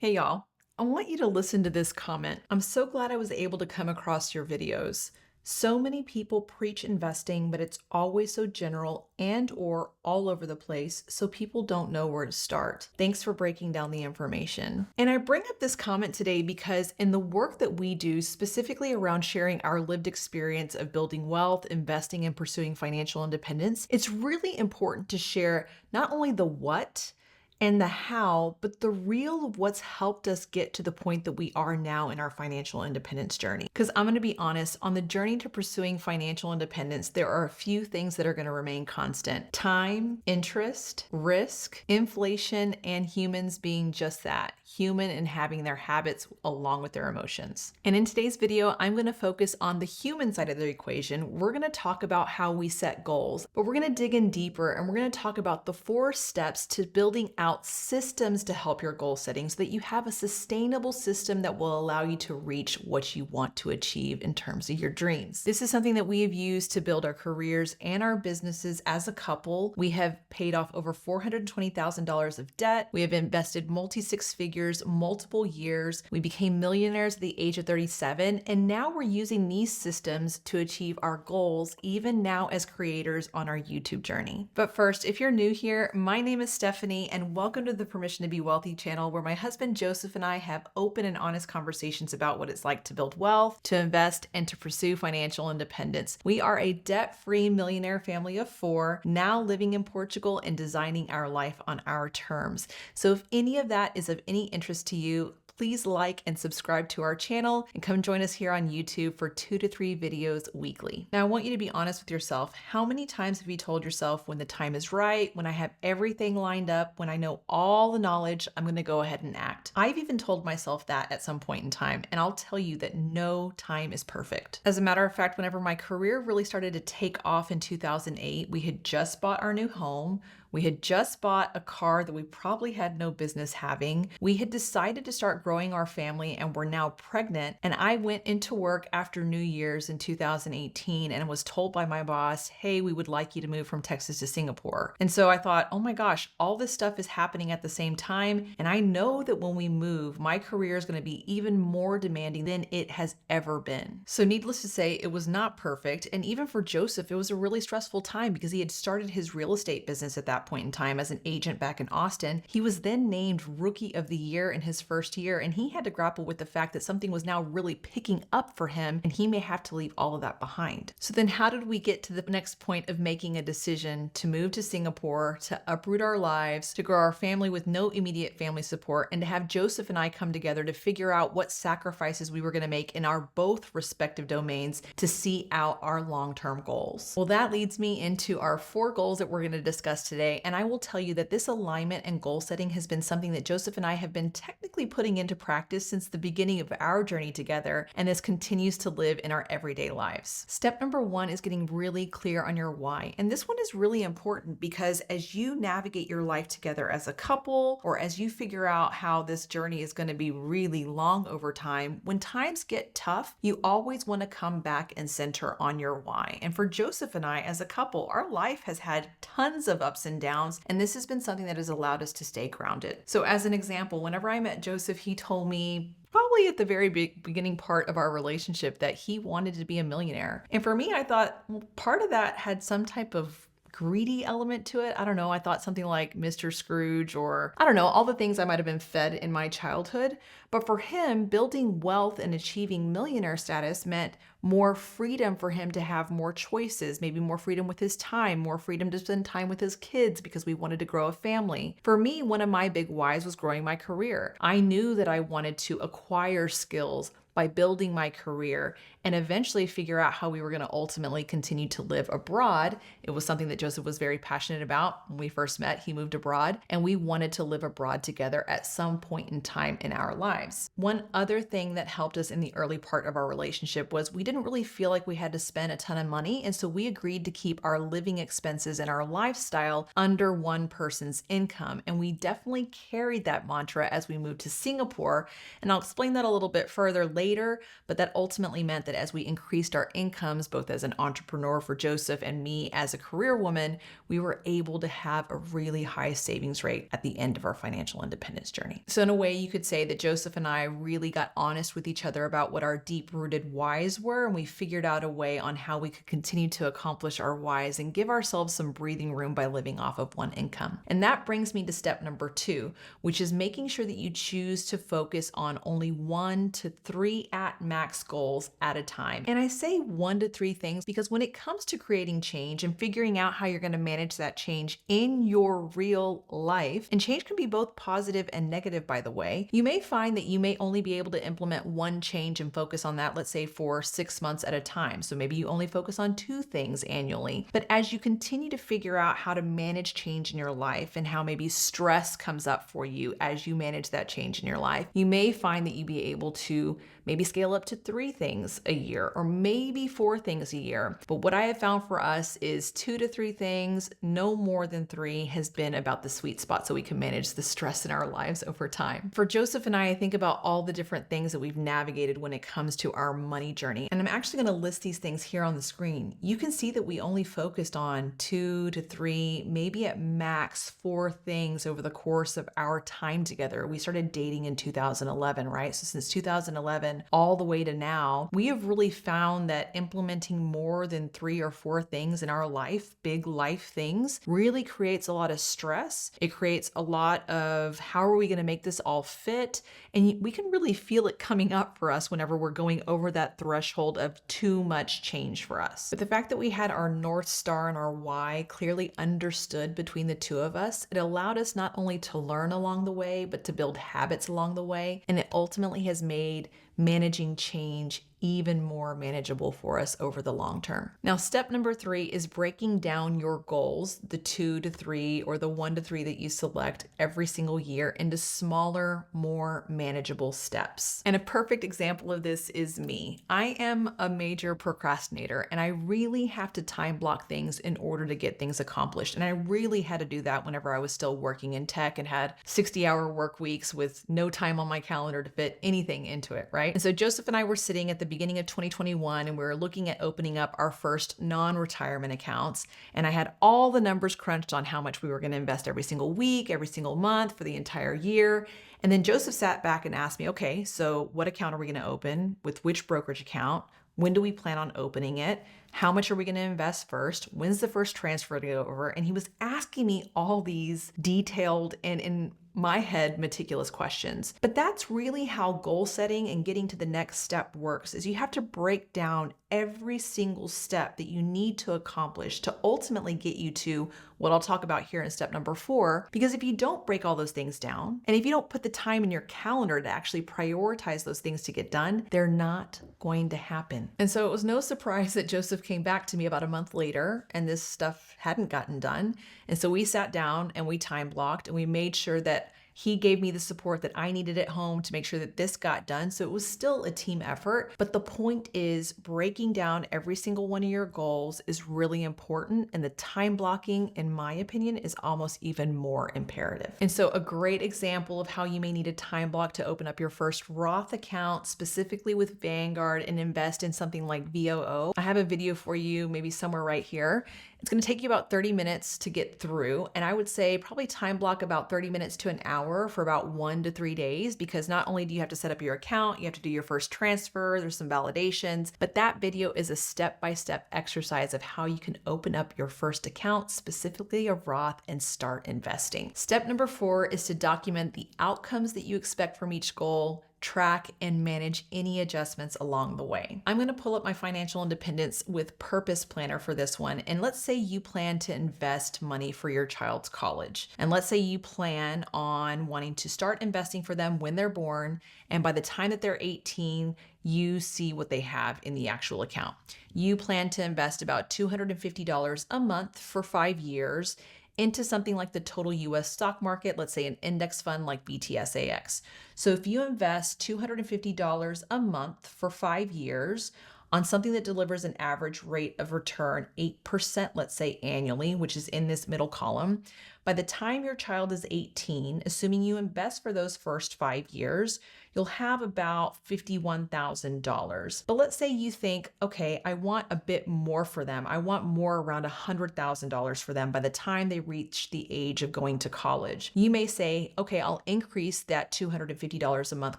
Hey y'all, I want you to listen to this comment. I'm so glad I was able to come across your videos. So many people preach investing, but it's always so general and or all over the place, so people don't know where to start. Thanks for breaking down the information. And I bring up this comment today because in the work that we do, specifically around sharing our lived experience of building wealth, investing, and pursuing financial independence, it's really important to share not only the what, and the how, but the real of what's helped us get to the point that we are now in our financial independence journey. Because I'm going to be honest, on the journey to pursuing financial independence, there are a few things that are going to remain constant: time, interest, risk, inflation, and humans being just that, human and having their habits along with their emotions. And in today's video, I'm going to focus on the human side of the equation. We're going to talk about how we set goals, but we're going to dig in deeper and we're going to talk about the 4 steps to building out systems to help your goal setting so that you have a sustainable system that will allow you to reach what you want to achieve in terms of your dreams. This is something that we have used to build our careers and our businesses as a couple. We have paid off over $420,000 of debt. We have invested multi-six figures, multiple years. We became millionaires at the age of 37, and now we're using these systems to achieve our goals, even now as creators on our YouTube journey. But first, if you're new here, my name is Stefanie, and welcome to the Permission to Be Wealthy channel, where my husband Joseph and I have open and honest conversations about what it's like to build wealth, to invest, and to pursue financial independence. We are a debt-free millionaire family of 4, now living in Portugal and designing our life on our terms. So if any of that is of any interest to you, please like and subscribe to our channel and come join us here on YouTube for 2 to 3 videos weekly. Now, I want you to be honest with yourself. How many times have you told yourself, when the time is right, when I have everything lined up, when I know all the knowledge, I'm going to go ahead and act? I've even told myself that at some point in time, and I'll tell you that no time is perfect. As a matter of fact, whenever my career really started to take off in 2008, we had just bought our new home. We had just bought a car that we probably had no business having. We had decided to start growing our family and we're now pregnant. And I went into work after New Year's in 2018 and was told by my boss, hey, we would like you to move from Texas to Singapore. And so I thought, oh my gosh, all this stuff is happening at the same time. And I know that when we move, my career is going to be even more demanding than it has ever been. So needless to say, it was not perfect. And even for Joseph, it was a really stressful time because he had started his real estate business at that point in time as an agent back in Austin. He was then named Rookie of the Year in his first year, and he had to grapple with the fact that something was now really picking up for him, and he may have to leave all of that behind. So then how did we get to the next point of making a decision to move to Singapore, to uproot our lives, to grow our family with no immediate family support, and to have Joseph and I come together to figure out what sacrifices we were going to make in our both respective domains to see out our long-term goals? Well, that leads me into our 4 goals that we're going to discuss today. And I will tell you that this alignment and goal setting has been something that Joseph and I have been technically putting into practice since the beginning of our journey together, and this continues to live in our everyday lives. Step number 1 is getting really clear on your why. And this one is really important because as you navigate your life together as a couple, or as you figure out how this journey is going to be really long over time, when times get tough, you always want to come back and center on your why. And for Joseph and I as a couple, our life has had tons of ups and downs, and this has been something that has allowed us to stay grounded. So as an example, whenever I met Joseph, he told me probably at the very beginning part of our relationship that he wanted to be a millionaire. And for me, I thought, well, part of that had some type of greedy element to it. I don't know. I thought something like Mr. Scrooge, or I don't know, all the things I might have been fed in my childhood. But for him, building wealth and achieving millionaire status meant more freedom for him to have more choices, maybe more freedom with his time, more freedom to spend time with his kids because we wanted to grow a family. For me, one of my big whys was growing my career. I knew that I wanted to acquire skills by building my career and eventually figure out how we were going to ultimately continue to live abroad. It was something that Joseph was very passionate about. When we first met, he moved abroad, and we wanted to live abroad together at some point in time in our lives. One other thing that helped us in the early part of our relationship was we didn't really feel like we had to spend a ton of money, and so we agreed to keep our living expenses and our lifestyle under one person's income. And we definitely carried that mantra as we moved to Singapore, and I'll explain that a little bit further later later, but that ultimately meant that as we increased our incomes, both as an entrepreneur for Joseph and me as a career woman, we were able to have a really high savings rate at the end of our financial independence journey. So in a way, you could say that Joseph and I really got honest with each other about what our deep-rooted whys were, and we figured out a way on how we could continue to accomplish our whys and give ourselves some breathing room by living off of one income. And that brings me to step number 2, which is making sure that you choose to focus on only 1 to 3 at max goals at a time. And I say 1 to 3 things because when it comes to creating change and figuring out how you're going to manage that change in your real life, and change can be both positive and negative, by the way, you may find that you may only be able to implement one change and focus on that, let's say for 6 months at a time. So maybe you only focus on 2 things annually. But as you continue to figure out how to manage change in your life and how maybe stress comes up for you as you manage that change in your life, you may find that you be able to maybe scale up to 3 things a year or maybe 4 things a year. But what I have found for us is 2 to 3 things, no more than 3, has been about the sweet spot so we can manage the stress in our lives over time. For Joseph and I think about all the different things that we've navigated when it comes to our money journey. And I'm actually going to list these things here on the screen. You can see that we only focused on 2 to 3, maybe at max 4 things over the course of our time together. We started dating in 2011, right? So since 2011 all the way to now, we have really found that implementing more than 3 or 4 things in our life, big life things, really creates a lot of stress. It creates a lot of how are we going to make this all fit? And we can really feel it coming up for us whenever we're going over that threshold of too much change for us. But the fact that we had our North Star and our why clearly understood between the two of us, it allowed us not only to learn along the way, but to build habits along the way. And it ultimately has made managing change even more manageable for us over the long term. Now, step number 3 is breaking down your goals, the 2 to 3 or the 1 to 3 that you select every single year, into smaller, more manageable steps. And a perfect example of this is me. I am a major procrastinator and I really have to time block things in order to get things accomplished. And I really had to do that whenever I was still working in tech and had 60-hour work weeks with no time on my calendar to fit anything into it, right? And so Joseph and I were sitting at the beginning of 2021 and we were looking at opening up our first non-retirement accounts. And I had all the numbers crunched on how much we were going to invest every single week, every single month for the entire year. And then Joseph sat back and asked me, okay, so what account are we going to open? With which brokerage account? When do we plan on opening it? How much are we going to invest first? When's the first transfer to go over? And he was asking me all these detailed and in my head, meticulous questions. But that's really how goal setting and getting to the next step works, is you have to break down every single step that you need to accomplish to ultimately get you to what I'll talk about here in step number 4. Because if you don't break all those things down, and if you don't put the time in your calendar to actually prioritize those things to get done, they're not going to happen. And so it was no surprise that Joseph came back to me about a month later and this stuff hadn't gotten done. And so we sat down and we time blocked and we made sure that he gave me the support that I needed at home to make sure that this got done. So it was still a team effort. But the point is, breaking down every single one of your goals is really important. And the time blocking, in my opinion, is almost even more imperative. And so a great example of how you may need a time block to open up your first Roth account, specifically with Vanguard, and invest in something like VOO. I have a video for you, maybe somewhere right here. It's going to take you about 30 minutes to get through. And I would say probably time block about 30 minutes to an hour for about 1 to 3 days, because not only do you have to set up your account, you have to do your first transfer, there's some validations, but that video is a step-by-step exercise of how you can open up your first account, specifically a Roth, and start investing. Step number 4 is to document the outcomes that you expect from each goal, track and manage any adjustments along the way. I'm going to pull up my financial independence with purpose planner for this one. And let's say you plan to invest money for your child's college. And let's say you plan on wanting to start investing for them when they're born. And by the time that they're 18, you see what they have in the actual account. You plan to invest about $250 a month for 5 years into something like the total US stock market, let's say an index fund like BTSAX. So if you invest $250 a month for 5 years on something that delivers an average rate of return 8%, let's say annually, which is in this middle column, By the time your child is 18, assuming you invest for those first 5 years, you'll have about $51,000. But let's say you think, okay, I want a bit more for them. I want more, around $100,000 for them by the time they reach the age of going to college. You may say, okay, I'll increase that $250 a month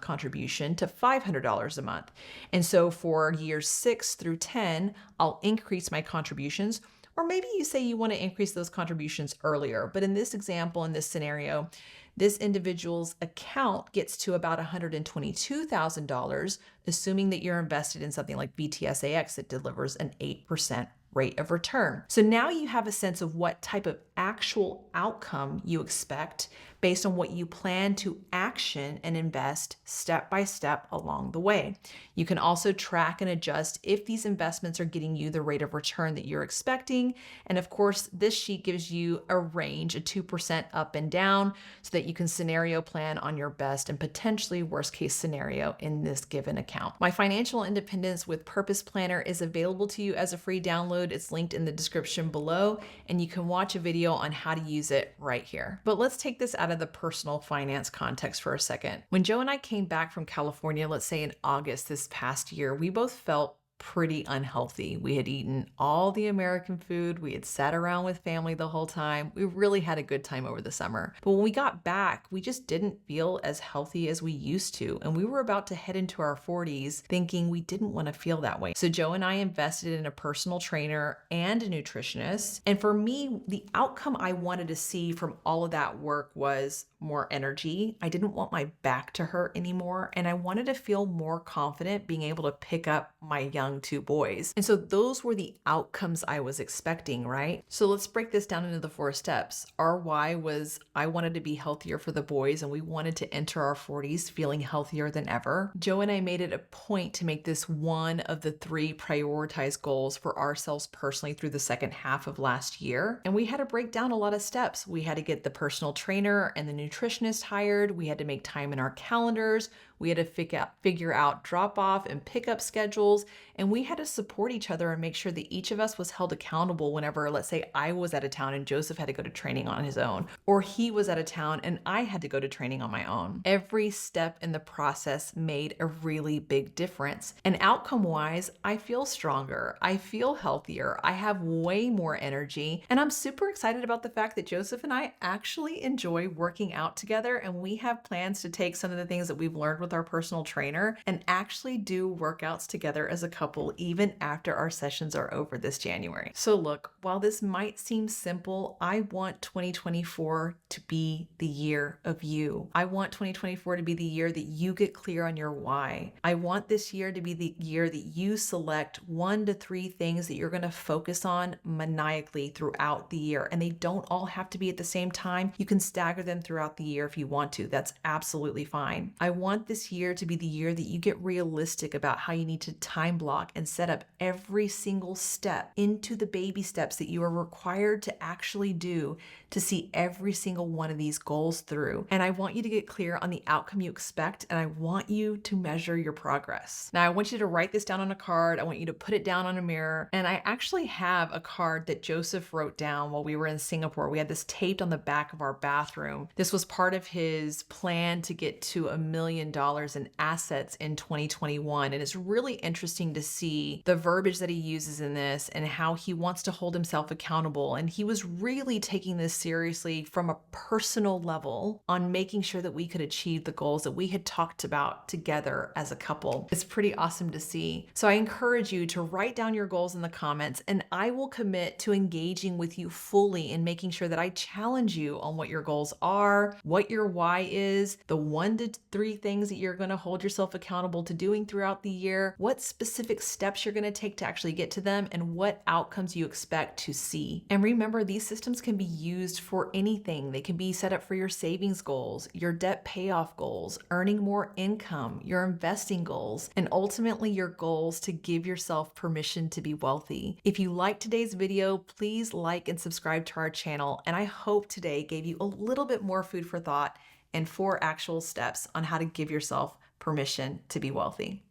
contribution to $500 a month. And so for years 6 through 10, I'll increase my contributions. Or maybe you say you want to increase those contributions earlier. But in this example, in this scenario, this individual's account gets to about $122,000, assuming that you're invested in something like VTSAX that delivers an 8% rate of return. So now you have a sense of what type of actual outcome you expect based on what you plan to action and invest step by step along the way. You can also track and adjust if these investments are getting you the rate of return that you're expecting. And of course, this sheet gives you a range, a 2% up and down, so that you can scenario plan on your best and potentially worst case scenario in this given account. My Financial Independence with Purpose Planner is available to you as a free download. It's linked in the description below, and you can watch a video on how to use it right here. But let's take this out of the personal finance context for a second. When Joe and I came back from California, let's say in August this past year, we both felt pretty unhealthy. We had eaten all the American food. We had sat around with family the whole time. We really had a good time over the summer. But when we got back, we just didn't feel as healthy as we used to. And we were about to head into our 40s thinking we didn't want to feel that way. So Joe and I invested in a personal trainer and a nutritionist. And for me, the outcome I wanted to see from all of that work was more energy. I didn't want my back to hurt anymore. And I wanted to feel more confident being able to pick up my young two boys. And so those were the outcomes I was expecting, right? So let's break this down into the 4 steps. Our why was I wanted to be healthier for the boys, and we wanted to enter our 40s feeling healthier than ever. Joe and I made it a point to make this one of the 3 prioritized goals for ourselves personally through the second half of last year. And we had to break down a lot of steps. We had to get the personal trainer and the nutritionist hired. We had to make time in our calendars. We had to figure out drop-off and pickup schedules, and we had to support each other and make sure that each of us was held accountable whenever, let's say, I was out of town and Joseph had to go to training on his own, or he was out of town and I had to go to training on my own. Every step in the process made a really big difference. And outcome-wise, I feel stronger, I feel healthier, I have way more energy, and I'm super excited about the fact that Joseph and I actually enjoy working out together, and we have plans to take some of the things that we've learned with our personal trainer and actually do workouts together as a couple even after our sessions are over this January. So look, while this might seem simple, I want 2024 to be the year of you. I want 2024 to be the year that you get clear on your why. I want this year to be the year that you select 1 to 3 things that you're going to focus on maniacally throughout the year. And they don't all have to be at the same time. You can stagger them throughout the year if you want to. That's absolutely fine. I want this year to be the year that you get realistic about how you need to time block and set up every single step into the baby steps that you are required to actually do to see every single one of these goals through. And I want you to get clear on the outcome you expect, and I want you to measure your progress. Now, I want you to write this down on a card. I want you to put it down on a mirror. And I actually have a card that Joseph wrote down while we were in Singapore. We had this taped on the back of our bathroom. This was part of his plan to get to $1 million in assets in 2021. And it's really interesting to see the verbiage that he uses in this and how he wants to hold himself accountable. And he was really taking this seriously from a personal level on making sure that we could achieve the goals that we had talked about together as a couple. It's pretty awesome to see. So I encourage you to write down your goals in the comments, and I will commit to engaging with you fully in making sure that I challenge you on what your goals are, what your why is, the 1 to 3 things that you're going to hold yourself accountable to doing throughout the year, what specific steps you're going to take to actually get to them, and what outcomes you expect to see. And remember, these systems can be used for anything. They can be set up for your savings goals, your debt payoff goals, earning more income, your investing goals, and ultimately your goals to give yourself permission to be wealthy. If you liked today's video, please like and subscribe to our channel. And I hope today gave you a little bit more food for thought and 4 actual steps on how to give yourself permission to be wealthy.